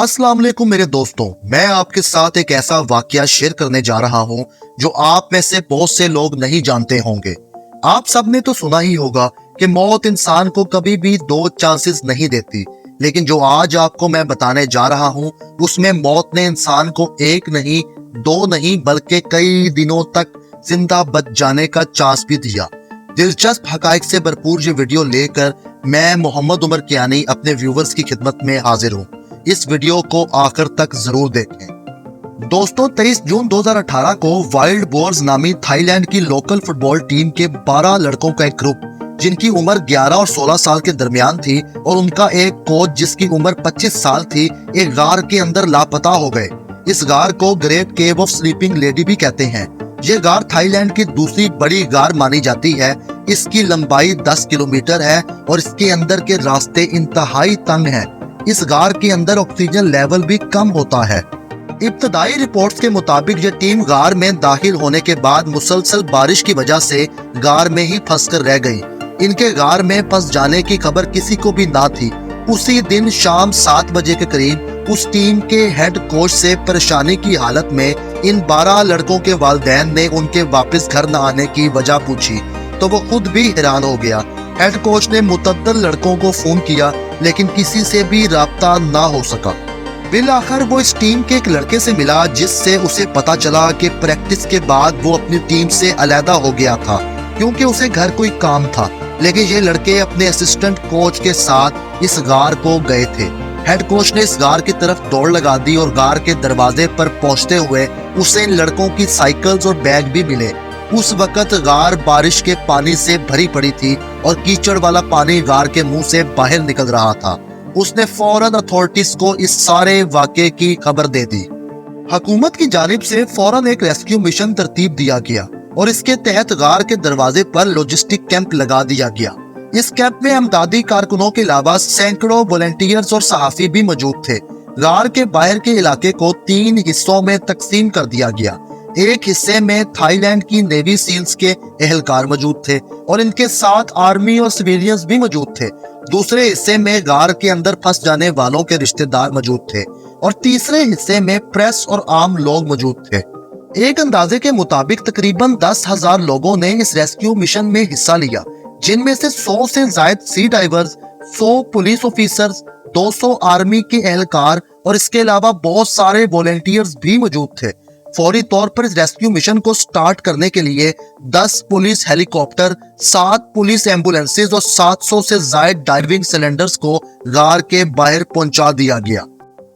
अस्सलाम वालेकुम मेरे दोस्तों, मैं आपके साथ एक ऐसा वाकया शेयर करने जा रहा हूं जो आप में से बहुत से लोग नहीं जानते होंगे। आप सबने तो सुना ही होगा कि मौत इंसान को कभी भी दो चांसेस नहीं देती, लेकिन जो आज आपको मैं बताने जा रहा हूं उसमें मौत ने इंसान को एक नहीं, दो नहीं बल्कि कई दिनों तक जिंदा बच जाने का चांस भी दिया। दिलचस्प हकाइक से भरपूर ये वीडियो लेकर मैं मोहम्मद उमर कियानी अपने व्यूवर्स की खिदमत में हाजिर हूँ। इस वीडियो को आखिर तक जरूर देखें। दोस्तों, 23 जून 2018 को वाइल्ड बोर्स नामी थाईलैंड की लोकल फुटबॉल टीम के 12 लड़कों का एक ग्रुप जिनकी उम्र 11 और 16 साल के दरमियान थी और उनका एक कोच जिसकी उम्र 25 साल थी, एक गार के अंदर लापता हो गए। इस गार को great cave of sleeping lady भी कहते हैं। ये गार थाईलैंड की दूसरी बड़ी गार मानी जाती है। इसकी लंबाई 10 किलोमीटर है और इसके अंदर के रास्ते इंतहाई तंग हैं। इस गार के अंदर ऑक्सीजन लेवल भी कम होता है। इब्तदाई रिपोर्ट्स के मुताबिक ये टीम गार में दाखिल होने के बाद मुसलसल बारिश की वजह से गार में ही फंस कर रह गई। इनके गार में फंस जाने की खबर किसी को भी ना थी। उसी दिन शाम 7 बजे के करीब उस टीम के हेड कोच से परेशानी की हालत में इन 12 लड़कों के वालिदैन ने उनके वापस घर न आने की वजह पूछी तो वो खुद भी हैरान हो गया। हेड कोच ने मुतअद्दिद लड़कों को फोन किया लेकिन किसी से भी राब्ता ना हो सका। बिलाखिर वो इस टीम के एक लड़के से मिला जिससे उसे पता चला कि प्रैक्टिस के बाद वो अपनी टीम से अलहदा हो गया था क्योंकि उसे घर कोई काम था। लेकिन ये लड़के अपने असिस्टेंट कोच के साथ इस गार को गए थे। हेड कोच ने इस गार की तरफ दौड़ लगा दी और गार के दरवाजे पर पहुंचते हुए उसे इन लड़कों की साइकिल्स और बैग भी मिले। उस वक्त गार बारिश के पानी से भरी पड़ी थी और कीचड़ वाला पानी गार के मुंह से बाहर निकल रहा था। उसने फौरन अथॉरिटीज को इस सारे वाकये की खबर दे दी। हुकूमत की जानिब से फौरन एक रेस्क्यू मिशन तरतीब दिया गया और इसके तहत गार के दरवाजे पर लॉजिस्टिक कैंप लगा दिया गया। इस कैंप में अमदादी कारकुनों के अलावा सैकड़ों वॉलंटियर्स और सहाफी भी मौजूद थे। गार के बाहर के इलाके को 3 हिस्सों में तकसीम कर दिया गया। एक हिस्से में थाईलैंड की नेवी सील्स के एहलकार मौजूद थे और इनके साथ आर्मी और सिविलियंस भी मौजूद थे। दूसरे हिस्से में गार के अंदर फंस जाने वालों के रिश्तेदार मौजूद थे और तीसरे हिस्से में प्रेस और आम लोग मौजूद थे। एक अंदाजे के मुताबिक तकरीबन 10,000 लोगों ने इस रेस्क्यू मिशन में हिस्सा लिया, जिनमें से 100 से ज्यादा सी डाइवर्स, 100 पुलिस ऑफिसर्स, 200 आर्मी के एहलकार और इसके अलावा बहुत सारे वॉलंटियर्स भी मौजूद थे। फौरी तौर पर इस रेस्क्यू मिशन को स्टार्ट करने के लिए 10 पुलिस हेलीकॉप्टर, 7 पुलिस एम्बुलेंसेज और 700 से ज्यादा डाइविंग सिलेंडर्स को गार के बाहर पहुंचा दिया गया।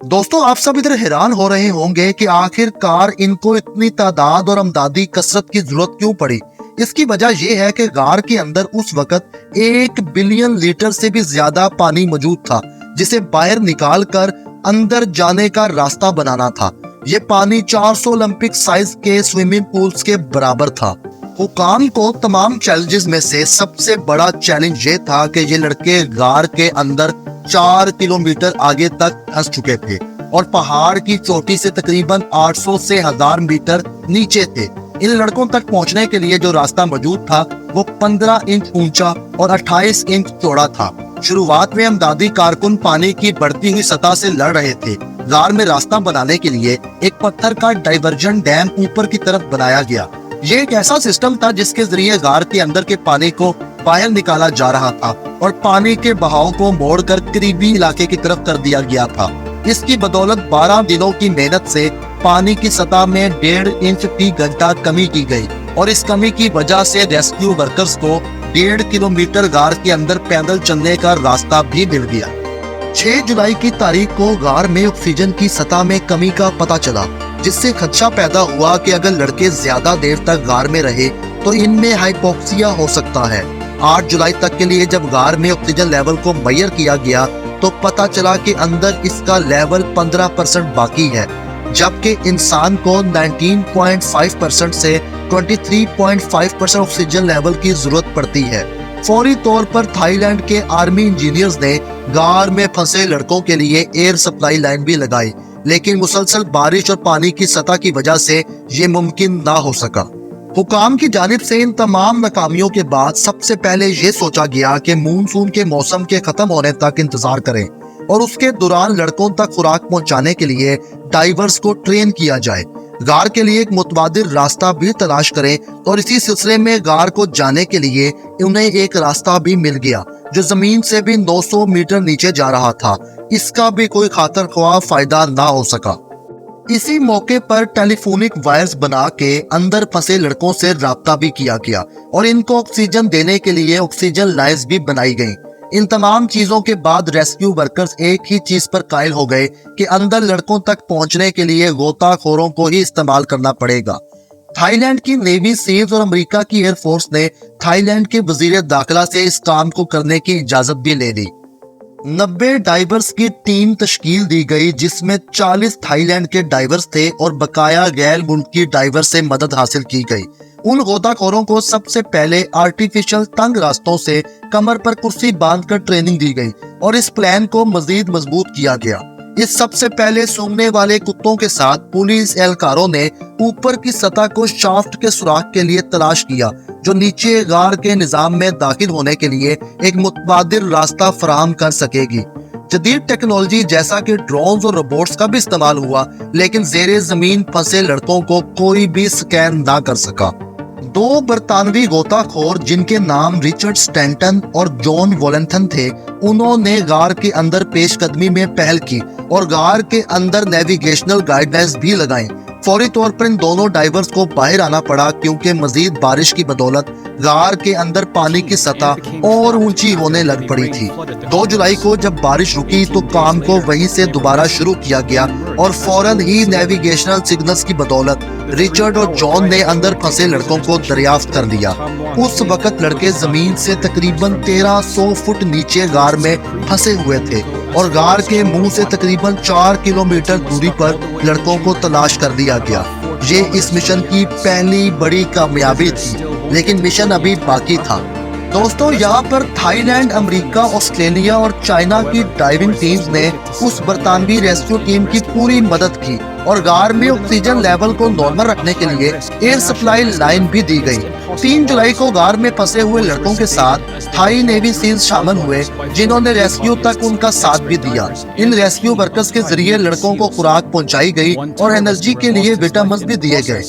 दोस्तों, आप सब इधर हैरान हो रहे होंगे कि आखिरकार इनको इतनी तादाद और अमदादी कसरत की जरूरत क्यों पड़ी। इसकी वजह यह है कि गार के अंदर उस वक्त 1 बिलियन लीटर से भी ज्यादा पानी मौजूद था जिसे बाहर निकाल कर अंदर जाने का रास्ता बनाना था। ये पानी 400 ओलंपिक साइज के स्विमिंग पूल्स के बराबर था। हुकाम को तमाम चैलेंजेस में से सबसे बड़ा चैलेंज ये था कि ये लड़के गार के अंदर 4 किलोमीटर आगे तक फंस चुके थे और पहाड़ की चोटी से तकरीबन 800 से 1000 मीटर नीचे थे। इन लड़कों तक पहुंचने के लिए जो रास्ता मौजूद था वो 15 इंच ऊंचा और 28 इंच चौड़ा था। शुरुआत में अमदादी कारकुन पानी की बढ़ती हुई सतह से लड़ रहे थे। गार में रास्ता बनाने के लिए एक पत्थर का डाइवर्जन डैम ऊपर की तरफ बनाया गया। ये एक ऐसा सिस्टम था जिसके जरिए गार के अंदर के पानी को बाहर निकाला जा रहा था और पानी के बहाव को मोड़कर करीबी इलाके की तरफ कर दिया गया था। इसकी बदौलत 12 दिनों की मेहनत से पानी की सतह में 1.5 इंच फी घंटा कमी की गई और इस कमी की वजह से रेस्क्यू वर्कर्स को 1.5 किलोमीटर गार के अंदर पैदल चलने का रास्ता भी मिल गया। 6 जुलाई की तारीख को गार में ऑक्सीजन की सतह में कमी का पता चला, जिससे खदशा पैदा हुआ कि अगर लड़के ज्यादा देर तक गार में रहे तो इनमें हाइपोक्सिया हो सकता है। 8 जुलाई तक के लिए जब गार में ऑक्सीजन लेवल को मेजर किया गया तो पता चला कि अंदर इसका लेवल 15% बाकी है, जबकि इंसान को 19.5% से 23.5% ऑक्सीजन लेवल की जरूरत पड़ती है। फौरी तौर पर थाईलैंड के आर्मी इंजीनियर्स ने गार में फंसे लड़कों के लिए एयर सप्लाई लाइन भी लगाई, लेकिन मुसलसल बारिश और पानी की सतह की वजह से ये मुमकिन ना हो सका। हुकाम की जानिब से इन तमाम नाकामियों के बाद सबसे पहले ये सोचा गया कि मानसून के मौसम के खत्म होने तक इंतजार करें। اور اس کے دوران لڑکوں تک خوراک پہنچانے کے لیے ڈائیورز کو ٹرین کیا جائے۔ غار کے لیے ایک متبادل راستہ بھی تلاش کریں اور اسی سلسلے میں غار کو جانے کے لیے انہیں ایک راستہ بھی مل گیا جو زمین سے بھی 900 میٹر نیچے جا رہا تھا۔ اس کا بھی کوئی خاطر خواہ فائدہ نہ ہو سکا۔ اسی موقع پر ٹیلی فونک وائرز بنا کے اندر پھنسے لڑکوں سے رابطہ بھی کیا گیا اور ان کو آکسیجن دینے کے لیے آکسیجن لائنز بھی بنائی گئیں۔ ان تمام چیزوں کے بعد ریسکیو ورکرز ایک ہی چیز پر قائل ہو گئے کہ اندر لڑکوں تک پہنچنے کے لیے غوطہ خوروں کو ہی استعمال کرنا پڑے گا۔ تھائی لینڈ کی نیوی سیلز اور امریکہ کی ایئر فورس نے تھائی لینڈ کے وزیر داخلہ سے اس کام کو کرنے کی اجازت بھی لے لی۔ 90 ڈائیورز کی ٹیم تشکیل دی گئی جس میں 40 تھائی لینڈ کے ڈائیورز تھے اور بقایا غیر ملکی ڈائیور سے مدد حاصل کی گئی۔ ان غوطہ خوروں کو سب سے پہلے آرٹیفیشل تنگ راستوں سے کمر پر کرسی باندھ کر ٹریننگ دی گئی اور اس پلان کو مزید مضبوط کیا گیا۔ اس سب سے پہلے سونگنے والے کتوں کے ساتھ پولیس اہلکاروں نے اوپر کی سطح کو شافٹ کے سوراخ کے لیے تلاش کیا جو نیچے غار کے نظام میں داخل ہونے کے لیے ایک متبادل راستہ فراہم کر سکے گی۔ جدید ٹیکنالوجی جیسا کہ ڈرونز اور روبوٹس کا بھی استعمال ہوا لیکن زیر زمین پھنسے لڑکوں کو کوئی بھی سکین نہ کر سکا۔ 2 برطانوی غوطہ خور جن کے نام رچرڈ سٹینٹن اور جون وولنتھن تھے، انہوں نے غار کے اندر پیش قدمی میں پہل کی اور غار کے اندر نیویگیشنل گائیڈ لائنز بھی لگائیں۔ فوری طور پر ان دونوں ڈائیورز کو باہر آنا پڑا کیونکہ مزید بارش کی بدولت غار کے اندر پانی کی سطح اور اونچی ہونے لگ پڑی تھی۔ 2 جولائی کو جب بارش رکی تو کام کو وہیں سے دوبارہ شروع کیا گیا اور فوراً ہی نیویگیشنل سگنلز کی بدولت رچرڈ اور جون نے اندر پھنسے لڑکوں کو دریافت کر لیا۔ اس وقت لڑکے زمین سے تقریباً 1300 فٹ نیچے غار میں پھنسے ہوئے تھے اور غار کے منہ سے تقریباً 4 کلومیٹر دوری پر لڑکوں کو تلاش کر دیا گیا۔ یہ اس مشن کی پہلی بڑی کامیابی تھی لیکن مشن ابھی باقی تھا۔ دوستو، یہاں پر تھائی لینڈ، امریکہ، آسٹریلیا اور چائنا کی ڈائیونگ ٹیمز نے اس برطانوی ریسکیو ٹیم کی پوری مدد کی اور غار میں آکسیجن لیول کو نارمل رکھنے کے لیے ایئر سپلائی لائن بھی دی گئی۔ 3 جولائی کو غار میں پھنسے ہوئے لڑکوں کے ساتھ تھائی نیوی سیلز شامل ہوئے جنہوں نے ریسکیو تک ان کا ساتھ بھی دیا۔ ان ریسکیو ورکرز کے ذریعے لڑکوں کو خوراک پہنچائی گئی اور انرجی کے لیے وٹامنز بھی دیے گئے۔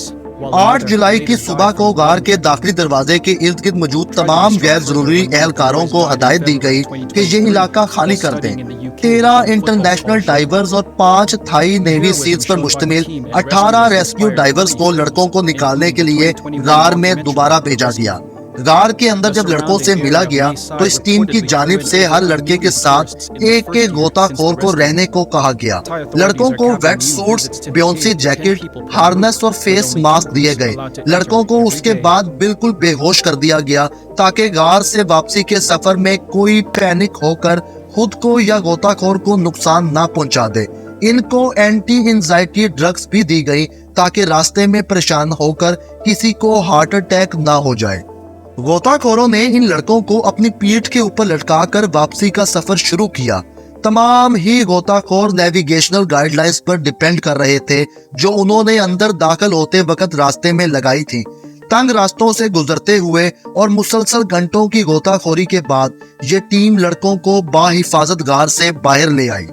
8 جولائی کی صبح کو غار کے داخلی دروازے کے ارد گرد موجود تمام غیر ضروری اہلکاروں کو ہدایت دی گئی کہ یہ علاقہ خالی کر دیں۔ 13 انٹرنیشنل ڈائیورز اور 5 تھائی نیوی سیلز پر مشتمل 18 ریسکیو ڈائیورز کو لڑکوں کو نکالنے کے لیے غار میں دوبارہ بھیجا گیا۔ غار کے اندر جب لڑکوں سے ملا گیا تو اس ٹیم کی جانب سے ہر لڑکے کے ساتھ ایک غوطہ خور کو رہنے کو کہا گیا۔ لڑکوں کو wait suits, Beyonce jacket, horns اور فیس ماسک دیے گئے۔ لڑکوں کو اس کے بعد بالکل بے ہوش کر دیا گیا تاکہ غار سے واپسی کے سفر میں کوئی پینک ہو کر خود کو یا غوطہ خور کو نقصان نہ پہنچا دے۔ ان کو اینٹی انزائٹی ڈرگز بھی دی گئی تاکہ راستے میں پریشان ہو کر کسی کو ہارٹ اٹیک نہ ہو جائے۔ غوطہ خوروں نے ان لڑکوں کو اپنی پیٹھ کے اوپر لٹکا کر واپسی کا سفر شروع کیا۔ تمام ہی غوطہ خور نیویگیشنل گائیڈ لائنز پر ڈیپینڈ کر رہے تھے جو انہوں نے اندر داخل ہوتے وقت راستے میں لگائی تھی۔ تنگ راستوں سے گزرتے ہوئے اور مسلسل گھنٹوں کی غوطہ خوری کے بعد یہ ٹیم لڑکوں کو باحفاظت غار سے باہر لے آئی۔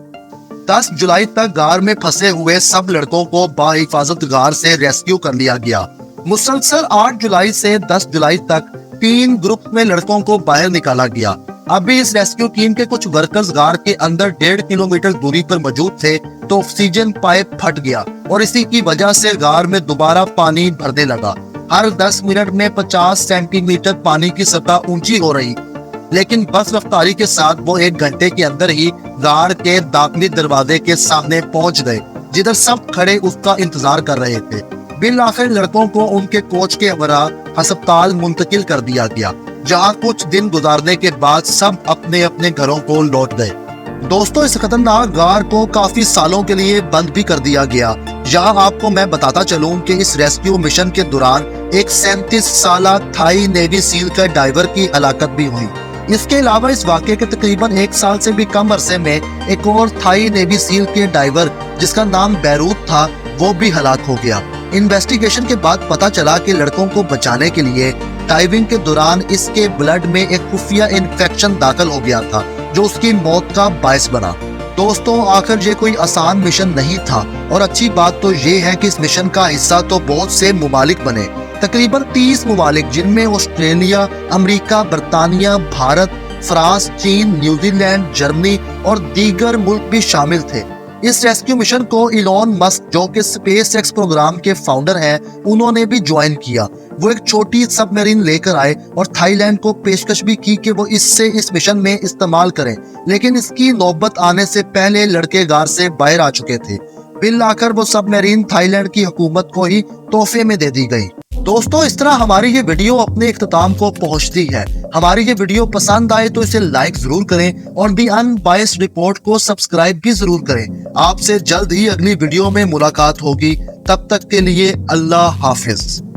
10 جولائی تک غار میں پھنسے ہوئے سب لڑکوں کو باحفاظت غار سے ریسکیو کر لیا گیا۔ مسلسل 8 جولائی سے 10 جولائی تک 3 گروپ میں لڑکوں کو باہر نکالا گیا۔ ابھی اس ریسکیو ٹیم کے کچھ ورکرز غار کے اندر 1.5 کلومیٹر دوری پر موجود تھے تو آکسیجن پائپ پھٹ گیا اور اسی کی وجہ سے غار میں دوبارہ پانی بھرنے لگا۔ ہر 10 منٹ میں 50 سینٹی میٹر پانی کی سطح اونچی ہو رہی لیکن بس رفتاری کے ساتھ وہ 1 گھنٹے کے اندر ہی غار کے داخلی دروازے کے سامنے پہنچ گئے جدھر سب کھڑے اس کا انتظار کر رہے تھے۔ بالآخر لڑکوں کو ان کے کوچ کے ہمراہ ہسپتال منتقل کر دیا گیا جہاں کچھ دن گزارنے کے بعد سب اپنے اپنے گھروں کو لوٹ گئے۔ دوستو، اس خطرناک غار کو کافی سالوں کے لیے بند بھی کر دیا گیا۔ یہاں آپ کو میں بتاتا چلوں کہ اس ریسکیو مشن کے دوران ایک 37 سالہ تھائی نیوی سیل کا ڈائیور کی ہلاکت بھی ہوئی۔ اس کے علاوہ اس واقعے کے تقریباً 1 سال سے بھی کم عرصے میں ایک اور تھائی نیوی سیل کے ڈائیور جس کا نام بیروت تھا وہ بھی ہلاک ہو گیا۔ انویسٹیگیشن کے بعد پتا چلا کہ لڑکوں کو بچانے کے لیے ڈائیونگ کے دوران اس کے بلڈ میں ایک خفیہ انفیکشن داخل ہو گیا تھا جو اس کی موت کا باعث بنا۔ दोस्तों आखिर ये कोई आसान मिशन नहीं था और अच्छी बात तो ये है कि इस मिशन का हिस्सा तो बहुत से मुमालिक बने। तकरीबन 30 मुमालिक जिनमें ऑस्ट्रेलिया, अमेरिका, बरतानिया, भारत, फ्रांस, चीन, न्यूजीलैंड, जर्मनी और दीगर मुल्क भी शामिल थे। इस रेस्क्यू मिशन को इलॉन मस्क जो कि स्पेस एक्स प्रोग्राम के फाउंडर हैं, उन्होंने भी ज्वाइन किया। वो एक छोटी सबमरीन लेकर आए और थाईलैंड को पेशकश भी की कि वो इससे इस मिशन में इस्तेमाल करें, लेकिन इसकी नौबत आने से पहले लड़के गार से बाहर आ चुके थे। बिल आकर वो सबमरीन थाईलैंड की हुकूमत को ही तोहफे में दे दी गई। दोस्तों इस तरह हमारी ये वीडियो अपने इख्तिताम को पहुंचती है। हमारी ये वीडियो पसंद आए तो इसे लाइक जरूर करें और दी अनबायस्ड रिपोर्ट को सब्सक्राइब भी जरूर करें। आपसे जल्द ही अगली वीडियो में मुलाकात होगी, तब तक के लिए अल्लाह हाफिज।